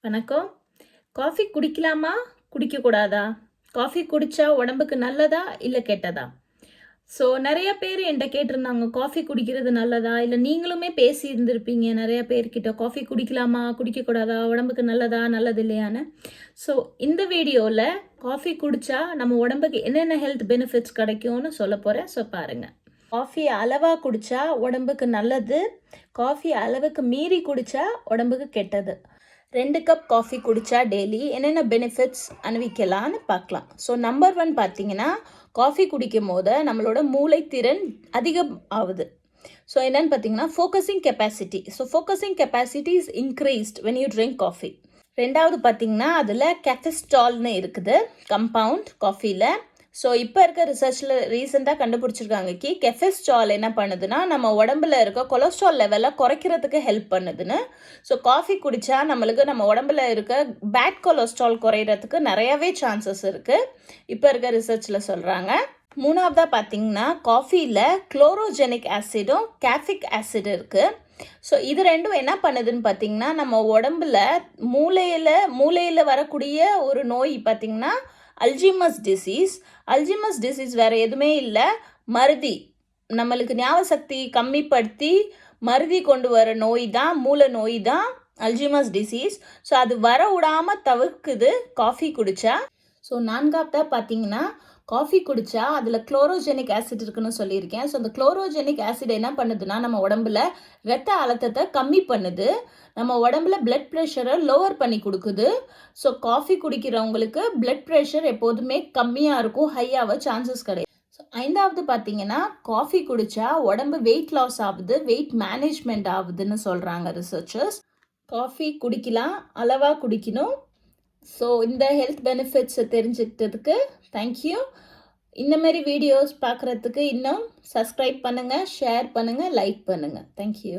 வணக்கம். Coffee குடிக்கலாமா? குடிக்கக்கூடாதா? Coffee குடிச்சா உடம்புக்கு நல்லதா? இல்ல கெட்டதா? நெறைய பேர் என்ட்ட கேட்டிருந்தாங்க, காஃபி குடிக்கிறது நல்லதா? இல்ல நீங்களுமே பேசியிருந்திருப்பீங்க நெறைய பேர்கிட்ட, காஃபி குடிக்கலாமா? குடிக்கக்கூடாதா? உடம்புக்கு நல்லதா? நல்லது இல்லையான்னு. ஸோ இந்த வீடியோல காஃபி குடிச்சா நம்ம உடம்புக்கு என்னென்ன ஹெல்த் பெனிஃபிட்ஸ் கிடைக்கும்னு சொல்லப் போறேன். பாருங்க. காஃபி அளவா குடிச்சா உடம்புக்கு நல்லது. காஃபி அளவுக்கு மீறி குடிச்சா உடம்புக்கு கெட்டது. 2 கப் காஃபி குடித்தா டெய்லி என்னென்ன பெனிஃபிட்ஸ் அனுபவிக்கலான்னு பார்க்கலாம். நம்பர் 1 பார்த்தீங்கன்னா, காஃபி குடிக்கும் போது நம்மளோட மூளைத்திறன் அதிகம் ஆகுது. என்னென்னு பார்த்தீங்கன்னா, focusing capacity. Focusing capacity is increased when you drink coffee. 2வது பார்த்தீங்கன்னா, அதில் கெஃபெஸ்டால்னு இருக்குது கம்பவுண்ட் காஃபியில். இப்போ இருக்க ரிசர்ச்சில் ரீசெண்டாக கண்டுபிடிச்சிருக்காங்க கெஃபெஸ்டால் என்ன பண்ணுதுன்னா, நம்ம உடம்புல இருக்க கொலஸ்ட்ரால் லெவலை குறைக்கிறதுக்கு ஹெல்ப் பண்ணுதுன்னு. காஃபி குடித்தா நம்மளுக்கு நம்ம உடம்புல இருக்க பேட் கொலஸ்ட்ரால் குறையிறதுக்கு நிறையவே சான்சஸ் இருக்குது, இப்போ இருக்க ரிசர்ச்சில் சொல்கிறாங்க. 3வதாக பார்த்தீங்கன்னா, காஃபியில் குளோரோஜெனிக் ஆசிடும் கேஃபிக் ஆசிட் இருக்குது. இது ரெண்டும் என்ன பண்ணுதுன்னு பார்த்தீங்கன்னா, நம்ம உடம்புல மூளையில் வரக்கூடிய ஒரு நோய் பார்த்தீங்கன்னா அல்ஜிமஸ் டிசீஸ் வேறு எதுவுமே இல்லை, மறதி. நம்மளுக்கு ஞாபக சக்தி கம்மிப்படுத்தி மறதி கொண்டு வர நோய் தான், மூளை நோய் தான் அல்ஜிமஸ் டிசீஸ். அது வர விடாமல் தவிர்க்குது காஃபி குடித்தா. 4வதாக பார்த்தீங்கன்னா, காஃபி குடித்தா அதில் குளோரோஜெனிக் ஆசிட் இருக்குன்னு சொல்லியிருக்கேன். அந்த குளோரோஜெனிக் ஆசிட் என்ன பண்ணுதுன்னா, நம்ம உடம்புல இரத்த அழுத்தத்தை கம்மி பண்ணுது, நம்ம உடம்புல பிளட் ப்ரெஷரை லோவர் பண்ணி கொடுக்குது. காஃபி குடிக்கிறவங்களுக்கு பிளட் ப்ரெஷர் எப்போதுமே கம்மியாக இருக்கும், ஹையாக சான்சஸ் கிடையாது. 5வது பார்த்தீங்கன்னா, காஃபி குடித்தா உடம்பு வெயிட் லாஸ் ஆகுது, வெயிட் மேனேஜ்மெண்ட் ஆகுதுன்னு சொல்கிறாங்க ரிசர்ச்சர்ஸ். காஃபி குடிக்கலாம், அளவாக குடிக்கணும். இந்த ஹெல்த் பெனிஃபிட்ஸை தெரிஞ்சுக்கிட்டதுக்கு தேங்க்யூ. இந்த மாதிரி வீடியோஸ் பார்க்குறதுக்கு இன்னும் சப்ஸ்கிரைப் பண்ணுங்கள், ஷேர் பண்ணுங்கள், லைக் பண்ணுங்கள். தேங்க்யூ.